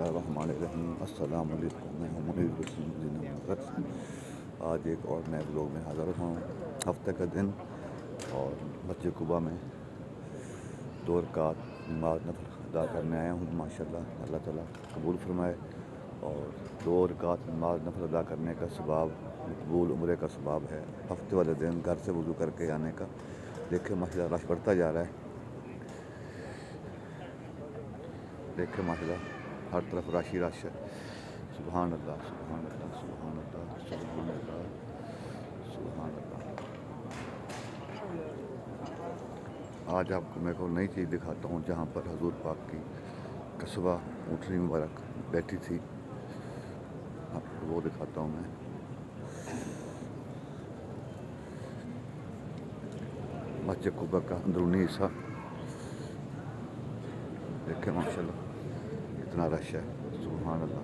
बिस्मिल्लाहिर्रहमानिर्रहीम। अस्सलाम वालेकुम। मैं हूं मुनीर हुसैन। आज एक और नए ब्लॉग में हाज़िर हूँ। हफ्ते का दिन और मस्जिद कुबा में 2 रकात नमाज नफल अदा करने आया हूँ। माशाल्लाह अल्लाह ताला कबूल फरमाए। और 2 रकात नमाज नफल अदा करने का सवाब मकबूल उम्रे का सवाब है। हफ्ते वाले दिन घर से वज़ू करके आने का। देखें माशाल्लाह रश बढ़ता जा रहा है। देखें माशाल्लाह हर तरफ रश ही रश है। सुभान अल्लाह, सुभान अल्लाह, सुभान अल्लाह, सुभान अल्लाह, सुभान अल्लाह। आज आपको मैं को नई चीज़ दिखाता हूँ जहाँ पर हजूर पाक की कसबा ऊँटनी मुबारक बैठी थी। आपको वो दिखाता हूँ मैं। मस्जिद कुबा का अंदरूनी हिस्सा देखें माशाल्लाह कितना रश है। सुभान अल्लाह।